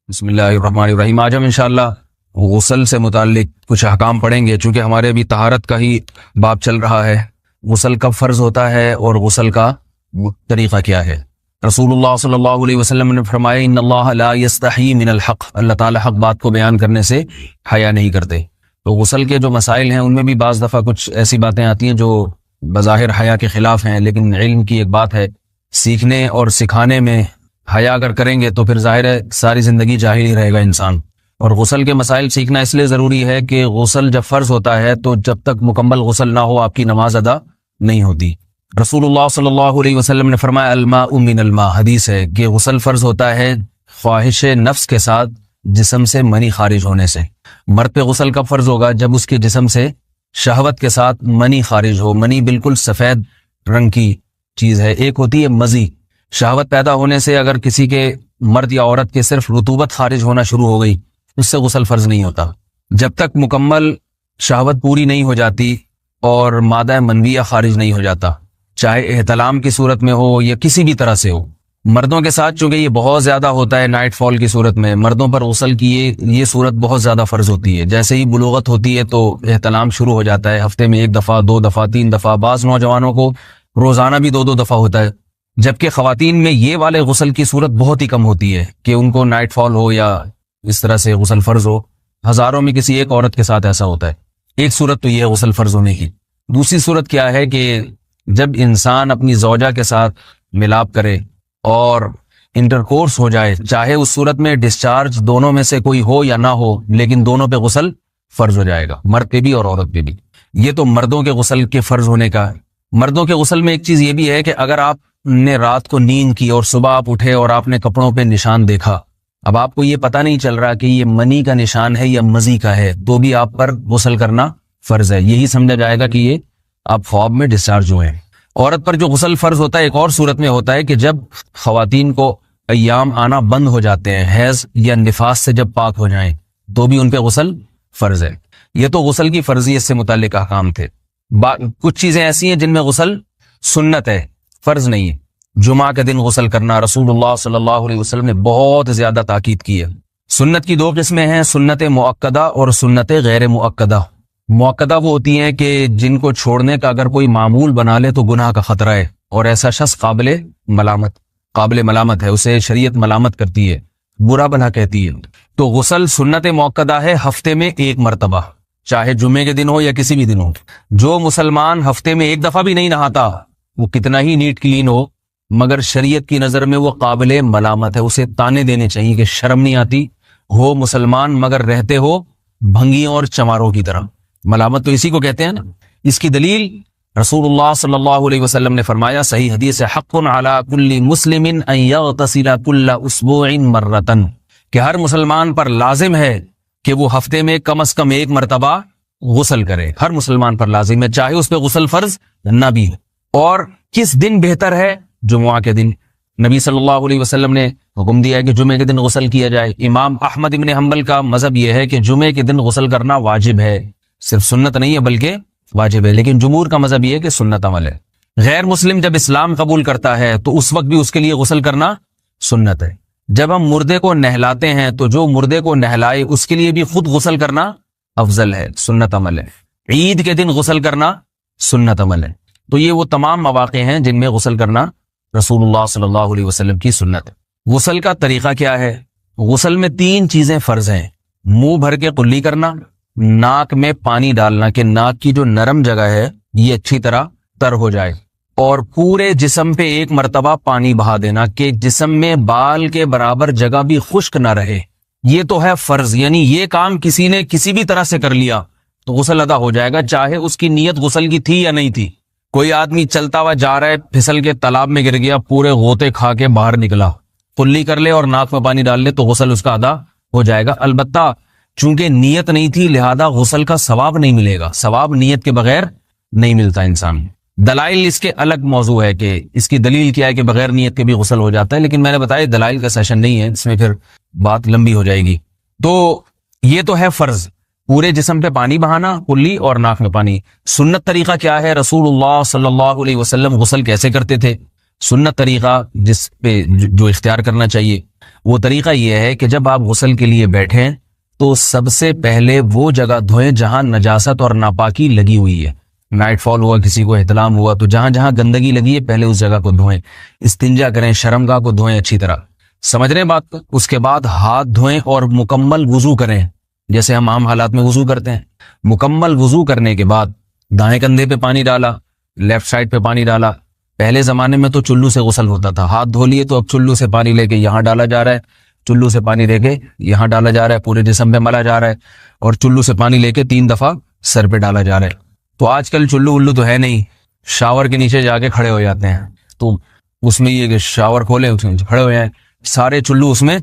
بسم اللہ الرحمن الرحیم۔ آج ہم انشاءاللہ غسل سے متعلق کچھ احکام پڑھیں گے، چونکہ ہمارے ابھی طہارت کا ہی باب چل رہا ہے۔ غسل کب فرض ہوتا ہے اور غسل کا طریقہ کیا ہے؟ رسول اللہ صلی اللہ علیہ وسلم نے فرمایا ان اللہ لا یستحی من الحق، اللہ تعالی حق بات کو بیان کرنے سے حیا نہیں کرتے۔ تو غسل کے جو مسائل ہیں ان میں بھی بعض دفعہ کچھ ایسی باتیں آتی ہیں جو بظاہر حیا کے خلاف ہیں، لیکن علم کی ایک بات ہے، سیکھنے اور سکھانے میں حیا اگر کریں گے تو پھر ظاہر ہے ساری زندگی جاہل ہی رہے گا انسان۔ اور غسل کے مسائل سیکھنا اس لیے ضروری ہے کہ غسل جب فرض ہوتا ہے تو جب تک مکمل غسل نہ ہو آپ کی نماز ادا نہیں ہوتی۔ رسول اللہ صلی اللہ علیہ وسلم نے فرمایا الماء من الماء، حدیث ہے کہ غسل فرض ہوتا ہے خواہش نفس کے ساتھ جسم سے منی خارج ہونے سے۔ مرد پہ غسل کب فرض ہوگا؟ جب اس کے جسم سے شہوت کے ساتھ منی خارج ہو۔ منی بالکل سفید رنگ کی چیز ہے، ایک ہوتی ہے مزی۔ شہوت پیدا ہونے سے اگر کسی کے مرد یا عورت کے صرف رطوبت خارج ہونا شروع ہو گئی اس سے غسل فرض نہیں ہوتا۔ جب تک مکمل شہوت پوری نہیں ہو جاتی اور مادہ منویہ خارج نہیں ہو جاتا، چاہے احتلام کی صورت میں ہو یا کسی بھی طرح سے ہو۔ مردوں کے ساتھ چونکہ یہ بہت زیادہ ہوتا ہے، نائٹ فال کی صورت میں مردوں پر غسل کی یہ صورت بہت زیادہ فرض ہوتی ہے۔ جیسے ہی بلوغت ہوتی ہے تو احتلام شروع ہو جاتا ہے، ہفتے میں 1 دفعہ 2 دفعہ 3 دفعہ، بعض نوجوانوں کو روزانہ بھی 2 دفعہ ہوتا ہے، جبکہ خواتین میں یہ والے غسل کی صورت بہت ہی کم ہوتی ہے کہ ان کو نائٹ فال ہو یا اس طرح سے غسل فرض ہو۔ ہزاروں میں کسی ایک عورت کے ساتھ ایسا ہوتا ہے۔ ایک صورت تو یہ ہے غسل فرض ہونے کی۔ دوسری صورت کیا ہے کہ جب انسان اپنی زوجہ کے ساتھ ملاپ کرے اور انٹرکورس ہو جائے، چاہے اس صورت میں ڈسچارج دونوں میں سے کوئی ہو یا نہ ہو، لیکن دونوں پہ غسل فرض ہو جائے گا، مرد پہ بھی اور عورت پہ بھی۔ یہ تو مردوں کے غسل کے فرض ہونے کا ہے۔ مردوں کے غسل میں ایک چیز یہ بھی ہے کہ اگر آپ نے رات کو نیند کی اور صبح آپ اٹھے اور آپ نے کپڑوں پہ نشان دیکھا، اب آپ کو یہ پتہ نہیں چل رہا کہ یہ منی کا نشان ہے یا مزی کا ہے، تو بھی آپ پر غسل کرنا فرض ہے۔ یہی سمجھا جائے گا کہ یہ آپ خواب میں ڈسچارج ہوئے ہیں۔ عورت پر جو غسل فرض ہوتا ہے ایک اور صورت میں ہوتا ہے کہ جب خواتین کو ایام آنا بند ہو جاتے ہیں، حیض یا نفاس سے جب پاک ہو جائیں تو بھی ان پہ غسل فرض ہے۔ یہ تو غسل کی فرضیت سے متعلق احکام تھے۔ کچھ چیزیں ایسی ہیں جن میں غسل سنت ہے، فرض نہیں ہے۔ جمعہ کے دن غسل کرنا رسول اللہ صلی اللہ علیہ وسلم نے بہت زیادہ تاکید کی ہے۔ سنت کی 2 قسمیں ہیں، سنت مؤکدہ اور سنت غیر مؤکدہ۔ مؤکدہ وہ ہوتی ہیں کہ جن کو چھوڑنے کا اگر کوئی معمول بنا لے تو گناہ کا خطرہ ہے اور ایسا شخص قابل ملامت ہے، اسے شریعت ملامت کرتی ہے، برا بھلا کہتی ہے۔ تو غسل سنت مؤکدہ ہے، ہفتے میں 1 مرتبہ، چاہے جمعے کے دن ہو یا کسی بھی دن ہو۔ جو مسلمان ہفتے میں 1 دفعہ بھی نہیں نہاتا، وہ کتنا ہی نیٹ کلین ہو، مگر شریعت کی نظر میں وہ قابل ملامت ہے، اسے تانے دینے چاہیے کہ شرم نہیں آتی ہو مسلمان مگر رہتے ہو بھنگیوں اور چماروں کی طرح۔ ملامت تو اسی کو کہتے ہیں نا۔ اس کی دلیل رسول اللہ صلی اللہ علیہ وسلم نے فرمایا، صحیح حدیث ہے، حق علی کل مسلم ان یغتسل کل اسبوع مرۃ، کہ ہر مسلمان پر لازم ہے کہ وہ ہفتے میں کم از کم 1 مرتبہ غسل کرے۔ ہر مسلمان پر لازم ہے، چاہے اس پہ غسل فرض نہ بھی ہو۔ اور کس دن بہتر ہے؟ جمعہ کے دن۔ نبی صلی اللہ علیہ وسلم نے حکم دیا ہے کہ جمعے کے دن غسل کیا جائے۔ امام احمد ابن حنبل کا مذہب یہ ہے کہ جمعے کے دن غسل کرنا واجب ہے، صرف سنت نہیں ہے بلکہ واجب ہے، لیکن جمہور کا مذہب یہ ہے کہ سنت عمل ہے۔ غیر مسلم جب اسلام قبول کرتا ہے تو اس وقت بھی اس کے لیے غسل کرنا سنت ہے۔ جب ہم مردے کو نہلاتے ہیں تو جو مردے کو نہلائے اس کے لیے بھی خود غسل کرنا افضل ہے، سنت عمل ہے۔ عید کے دن غسل کرنا سنت عمل ہے۔ تو یہ وہ تمام مواقع ہیں جن میں غسل کرنا رسول اللہ صلی اللہ علیہ وسلم کی سنت ہے۔ غسل کا طریقہ کیا ہے؟ غسل میں 3 چیزیں فرض ہیں، منہ بھر کے قلی کرنا، ناک میں پانی ڈالنا کہ ناک کی جو نرم جگہ ہے یہ اچھی طرح تر ہو جائے، اور پورے جسم پہ 1 مرتبہ پانی بہا دینا کہ جسم میں بال کے برابر جگہ بھی خشک نہ رہے۔ یہ تو ہے فرض، یعنی یہ کام کسی نے کسی بھی طرح سے کر لیا تو غسل ادا ہو جائے گا، چاہے اس کی نیت غسل کی تھی یا نہیں تھی۔ کوئی آدمی چلتا ہوا جا رہا ہے، پھسل کے تالاب میں گر گیا، پورے غوطے کھا کے باہر نکلا، قلی کر لے اور ناک میں پانی ڈال لے تو غسل اس کا ادا ہو جائے گا۔ البتہ چونکہ نیت نہیں تھی لہذا غسل کا ثواب نہیں ملے گا، ثواب نیت کے بغیر نہیں ملتا انسان۔ دلائل اس کے الگ موضوع ہے کہ اس کی دلیل کیا ہے کہ بغیر نیت کے بھی غسل ہو جاتا ہے، لیکن میں نے بتایا دلائل کا سیشن نہیں ہے، اس میں پھر بات لمبی ہو جائے گی۔ تو یہ تو ہے فرض، پورے جسم پہ پانی بہانا، کلی اور ناک میں پانی۔ سنت طریقہ کیا ہے؟ رسول اللہ صلی اللہ علیہ وسلم غسل کیسے کرتے تھے؟ سنت طریقہ جس پہ جو اختیار کرنا چاہیے وہ طریقہ یہ ہے کہ جب آپ غسل کے لیے بیٹھیں تو سب سے پہلے وہ جگہ دھوئیں جہاں نجاست اور ناپاکی لگی ہوئی ہے. نائٹ فال ہوا, کسی کو احتلام ہوا, تو جہاں جہاں گندگی لگی ہے پہلے اس جگہ کو دھوئیں. استنجا کریں, شرمگاہ کو دھوئیں اچھی طرح. سمجھ رہے ہیں بات کو؟ اس کے بعد ہاتھ دھوئیں اور مکمل وضو کریں جیسے ہم عام حالات میں وضو کرتے ہیں. مکمل وضو کرنے کے بعد دائیں کندھے پہ پانی ڈالا, لیفٹ سائڈ پہ پانی ڈالا. پہلے زمانے میں تو چلو سے غسل ہوتا تھا, ہاتھ دھو لیے تو اب چلو سے پانی لے کے یہاں ڈالا جا رہا ہے, چلو سے پانی لے کے یہاں ڈالا جا رہا ہے, پورے جسم پہ ملا جا رہا ہے, اور چلو سے پانی لے کے 3 دفعہ سر پہ ڈالا جا رہا ہے. تو آج کل چلو الو تو ہے نہیں, شاور کے نیچے جا کے کھڑے ہو جاتے ہیں. تو اس میں یہ کہ شاور کھولے اس میں کھڑے ہو جائیں, سارے چلو اس میں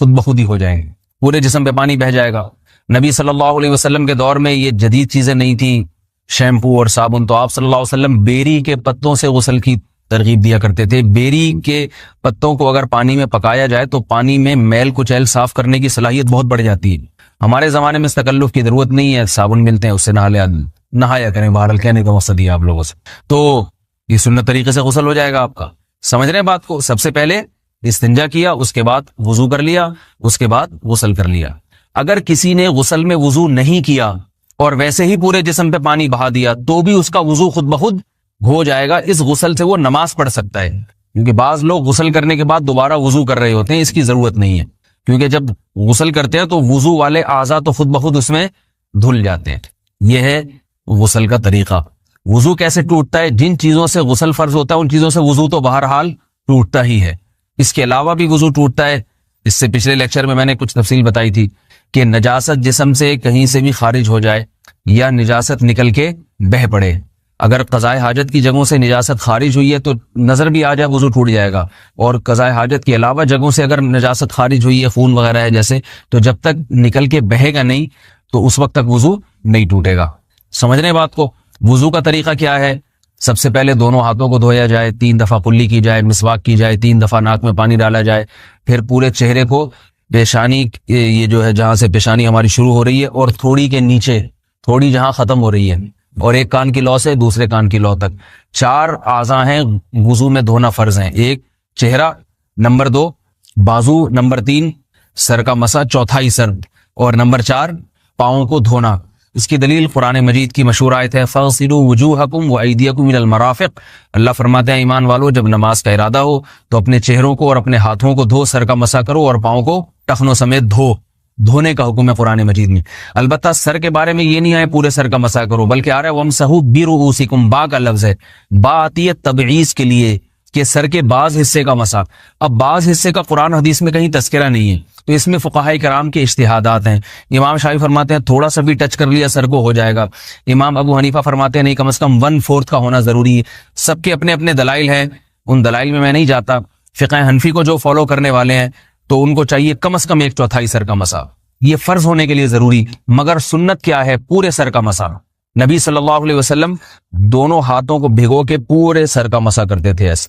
خود بخود ہی ہو جائیں گے, پورے جسم پہ پانی بہہ جائے گا. نبی صلی اللہ علیہ وسلم کے دور میں یہ جدید چیزیں نہیں تھیں, شیمپو اور صابن. تو آپ صلی اللہ علیہ وسلم بیری کے پتوں سے غسل کی ترغیب دیا کرتے تھے. بیری کے پتوں کو اگر پانی میں پکایا جائے تو پانی میں میل کچیل صاف کرنے کی صلاحیت بہت بڑھ جاتی ہے. ہمارے زمانے میں اس تکلف کی ضرورت نہیں ہے, صابن ملتے ہیں اس سے نہایا کریں. بہرحال کہنے کا مقصد یہ آپ لوگوں سے, تو یہ سنت طریقے سے غسل ہو جائے گا آپ کا. سمجھ رہے ہیں بات کو؟ سب سے پہلے استنجا کیا, اس کے بعد وضو کر لیا, اس کے بعد غسل کر لیا. اگر کسی نے غسل میں وضو نہیں کیا اور ویسے ہی پورے جسم پہ پانی بہا دیا تو بھی اس کا وضو خود بخود ہو جائے گا. اس غسل سے وہ نماز پڑھ سکتا ہے, کیونکہ بعض لوگ غسل کرنے کے بعد دوبارہ وضو کر رہے ہوتے ہیں. اس کی ضرورت نہیں ہے, کیونکہ جب غسل کرتے ہیں تو وضو والے اعضاء تو خود بخود اس میں دھل جاتے ہیں. یہ ہے غسل کا طریقہ. وضو کیسے ٹوٹتا ہے؟ جن چیزوں سے غسل فرض ہوتا ہے ان چیزوں سے وضو تو بہرحال ٹوٹتا ہی ہے. اس کے علاوہ بھی وضو ٹوٹتا ہے. اس سے پچھلے لیکچر میں نے کچھ تفصیل بتائی تھی کہ نجاست جسم سے کہیں سے بھی خارج ہو جائے یا نجاست نکل کے بہہ پڑے. اگر قضاء حاجت کی جگہوں سے نجاست خارج ہوئی ہے تو نظر بھی آ جائے وضو ٹوٹ جائے گا, اور قضاء حاجت کے علاوہ جگہوں سے اگر نجاست خارج ہوئی ہے, خون وغیرہ ہے جیسے, تو جب تک نکل کے بہے گا نہیں تو اس وقت تک وضو نہیں ٹوٹے گا. سمجھ رہے ہیں بات کو؟ وضو کا طریقہ کیا ہے؟ سب سے پہلے دونوں ہاتھوں کو دھویا جائے, 3 دفعہ کلی کی جائے, مسواک کی جائے, 3 دفعہ ناک میں پانی ڈالا جائے. پھر پورے چہرے کو, پیشانی یہ جو ہے جہاں سے پیشانی ہماری شروع ہو رہی ہے اور تھوڑی کے نیچے تھوڑی جہاں ختم ہو رہی ہے, اور ایک کان کی لو سے دوسرے کان کی لو تک 4 اعضاء ہیں وضو میں دھونا فرض ہیں. 1 چہرہ, نمبر 2 بازو, نمبر 3 سر کا مسا, چوتھا ہی سر, اور نمبر 4 پاؤں کو دھونا. اس کی دلیل قرآن مجید کی مشہور آیت ہے فَاغْسِلُوا وُجُوهَكُمْ وَأَيْدِيَكُمْ إِلَى الْمَرَافِقِ. اللہ فرماتے ہیں ایمان والو, جب نماز کا ارادہ ہو تو اپنے چہروں کو اور اپنے ہاتھوں کو دھو, سر کا مسا کرو اور پاؤں کو ٹخنوں سمیت دھو. دھونے کا حکم ہے قرآن مجید میں. البتہ سر کے بارے میں یہ نہیں آئے پورے سر کا مسا کرو, بلکہ آ رہا ہے وَامْسَحُوا بِرُؤُوسِكُمْ. با کا لفظ ہے, با آتی ہے تبعیض کے لیے کہ سر کے بعض حصے کا مسا. اب بعض حصے کا قرآن حدیث میں کہیں تذکرہ نہیں ہے, تو اس میں فقہاء کرام کے اجتہادات ہیں. امام شافعی فرماتے ہیں تھوڑا سا بھی ٹچ کر لیا سر کو ہو جائے گا. امام ابو حنیفہ فرماتے ہیں نہیں, کم از کم 1/4 کا ہونا ضروری ہے. سب کے اپنے اپنے دلائل ہیں, ان دلائل میں نہیں جاتا. فقہ حنفی کو جو فالو کرنے والے ہیں تو ان کو چاہیے کم از کم 1/4 سر کا مسا, یہ فرض ہونے کے لیے ضروری. مگر سنت کیا ہے؟ پورے سر کا مسا. نبی صلی اللہ علیہ وسلم دونوں ہاتھوں کو بھگو کے پورے سر کا مسا کرتے تھے ایسے.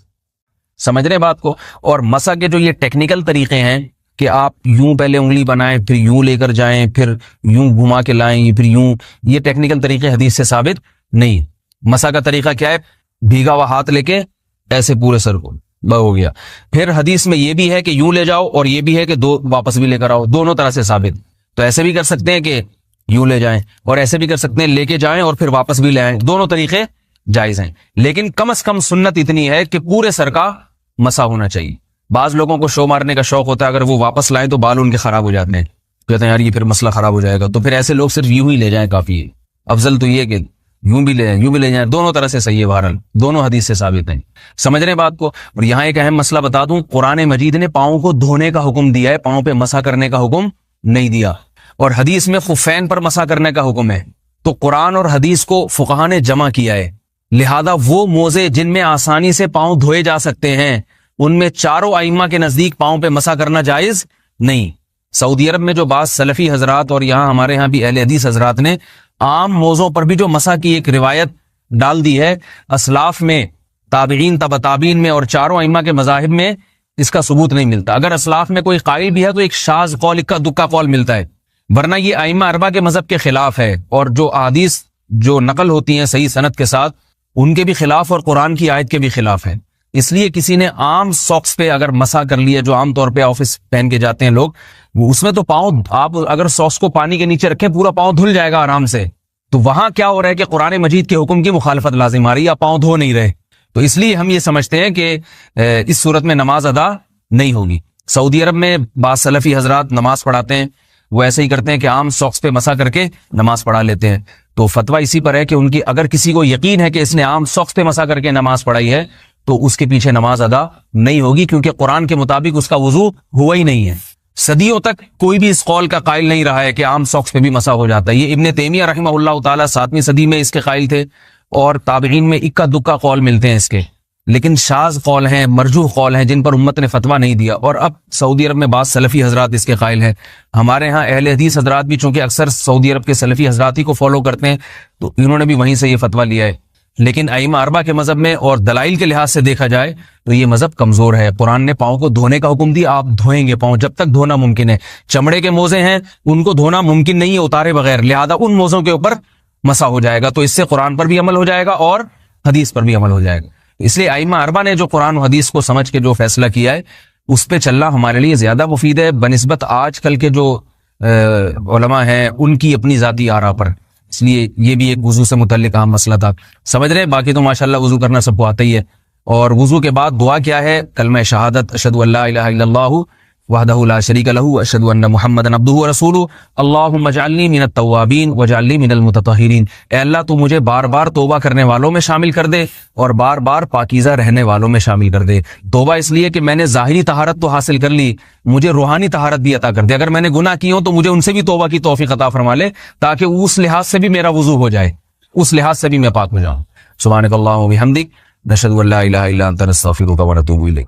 سمجھ رہے بات کو؟ اور مسا کے جو یہ ٹیکنیکل طریقے ہیں کہ آپ یوں پہلے انگلی بنائیں, پھر یوں لے کر جائیں, پھر یوں گھما کے لائیں, پھر یوں, یہ ٹیکنیکل طریقے حدیث سے ثابت نہیں. مسا کا طریقہ کیا ہے؟ بھیگا ہوا ہاتھ لے کے ایسے پورے سر کو ہو گیا. پھر حدیث میں یہ بھی ہے کہ یوں لے جاؤ اور یہ بھی ہے کہ 2 واپس بھی لے کر آؤ, دونوں طرح سے ثابت. تو ایسے بھی کر سکتے ہیں کہ یوں لے جائیں, اور ایسے بھی کر سکتے ہیں لے کے جائیں اور پھر واپس بھی لے آئیں, دونوں طریقے جائز ہیں. لیکن کم از کم سنت اتنی ہے کہ پورے سر کا مسا ہونا چاہیے. بعض لوگوں کو شو مارنے کا شوق ہوتا ہے, اگر وہ واپس لائیں تو بال ان کے خراب ہو جاتے ہیں, کہتے ہیں یار یہ پھر مسئلہ خراب ہو جائے گا, تو پھر ایسے لوگ صرف یوں ہی لے جائیں کافی ہے. افضل تو یہ کہ یوں بھی لے جائیں یوں بھی لے جائیں, دونوں طرح سے صحیح ہے. بہرحال دونوں حدیث سے ثابت ہیں. سمجھ رہے ہیں بات کو؟ اور یہاں ایک اہم مسئلہ بتا دوں, قرآن مجید نے پاؤں کو دھونے کا حکم دیا ہے, پاؤں پہ مسا کرنے کا حکم نہیں دیا. اور حدیث میں خفین پر مسا کرنے کا حکم ہے. تو قرآن اور حدیث کو فقہا نے جمع کیا ہے, لہذا وہ موزے جن میں آسانی سے پاؤں دھوئے جا سکتے ہیں ان میں چاروں ائمہ کے نزدیک پاؤں پہ مسا کرنا جائز نہیں. سعودی عرب میں جو بعض سلفی حضرات اور یہاں ہمارے ہاں بھی اہل حدیث حضرات نے عام موضوع پر بھی جو مسا کی ایک روایت ڈال دی ہے, اسلاف میں, تابعین, تبع تابعین میں اور چاروں ائمہ کے مذاہب میں اس کا ثبوت نہیں ملتا. اگر اسلاف میں کوئی قائل بھی ہے تو ایک شاذ قول, اکا دکا قول ملتا ہے, ورنہ یہ ائمہ اربعہ کے مذہب کے خلاف ہے. اور جو احادیث جو نقل ہوتی ہیں صحیح سند کے ساتھ ان کے بھی خلاف اور قرآن کی آیت کے بھی خلاف ہے. اس لیے کسی نے عام ساکس پہ اگر مسا کر لیا، جو عام طور پہ آفس پہن کے جاتے ہیں لوگ، اس میں تو پاؤں، آپ اگر ساکس کو پانی کے نیچے رکھیں پورا پاؤں دھل جائے گا آرام سے. تو وہاں کیا ہو رہا ہے کہ قرآن مجید کے حکم کی مخالفت لازم آ رہی ہے، آپ پاؤں دھو نہیں رہے. تو اس لیے ہم یہ سمجھتے ہیں کہ اس صورت میں نماز ادا نہیں ہوگی. سعودی عرب میں بعض سلفی حضرات نماز پڑھاتے ہیں، وہ ایسے ہی کرتے ہیں کہ عام ساکس پہ مسا کر کے نماز پڑھا لیتے ہیں. تو فتویٰ اسی پر ہے کہ ان کی اگر کسی کو یقین ہے کہ اس نے عام ساکس پہ مسا کر کے نماز پڑھائی ہے تو اس کے پیچھے نماز ادا نہیں ہوگی، کیونکہ قرآن کے مطابق اس کا وضو ہوا ہی نہیں ہے. صدیوں تک کوئی بھی اس قول کا قائل نہیں رہا ہے کہ عام ساکس پہ بھی مسا ہو جاتا ہے. یہ ابن تیمیہ رحمہ اللہ تعالیٰ 7ویں صدی میں اس کے قائل تھے، اور تابعین میں اکا دکا قول ملتے ہیں اس کے، لیکن شاذ قول ہیں، مرجوح قول ہیں جن پر امت نے فتویٰ نہیں دیا. اور اب سعودی عرب میں بعض سلفی حضرات اس کے قائل ہیں. ہمارے ہاں اہل حدیث حضرات بھی چونکہ اکثر سعودی عرب کے سلفی حضرات ہی کو فالو کرتے ہیں، تو انہوں نے بھی وہیں سے یہ فتویٰ لیا ہے. لیکن ائمہ اربعہ کے مذہب میں اور دلائل کے لحاظ سے دیکھا جائے تو یہ مذہب کمزور ہے. قرآن نے پاؤں کو دھونے کا حکم دیا، آپ دھوئیں گے پاؤں جب تک دھونا ممکن ہے. چمڑے کے موزے ہیں ان کو دھونا ممکن نہیں ہے اتارے بغیر، لہذا ان موزوں کے اوپر مسا ہو جائے گا. تو اس سے قرآن پر بھی عمل ہو جائے گا اور حدیث پر بھی عمل ہو جائے گا. اس لیے ائمہ اربعہ نے جو قرآن و حدیث کو سمجھ کے جو فیصلہ کیا ہے اس پہ چلنا ہمارے لیے زیادہ مفید ہے بنسبت آج کل کے جو علماء ہیں ان کی اپنی ذاتی آراء پر. اس لیے یہ بھی ایک وضو سے متعلق اہم مسئلہ تھا. سمجھ رہے ہیں؟ باقی تو ماشاءاللہ وضو کرنا سب کو آتا ہی ہے. اور وضو کے بعد دعا کیا ہے؟ کلمہ شہادت، اشہد ان لا الہ الا اللہ وحدہ لا شریک لہ اشہد ان محمدا عبدہ ورسولہ اللہم اجعلنی من التوابین واجعلنی من المتطہرین. اے اللہ تو مجھے بار بار توبہ کرنے والوں میں شامل کر دے اور بار بار پاکیزہ رہنے والوں میں شامل کر دے. توبہ اس لیے کہ میں نے ظاہری طہارت تو حاصل کر لی، مجھے روحانی طہارت بھی عطا کر دے. اگر میں نے گناہ کی ہوں تو مجھے ان سے بھی توبہ کی توفیق عطا فرما لے، تاکہ اس لحاظ سے بھی میرا وضو ہو جائے، اس لحاظ سے بھی میں پاک ہو جاؤں. سبحانک اللہم و بحمدک، نشہد ان لا الہ الا انت، نستغفرک و نتوب الیک.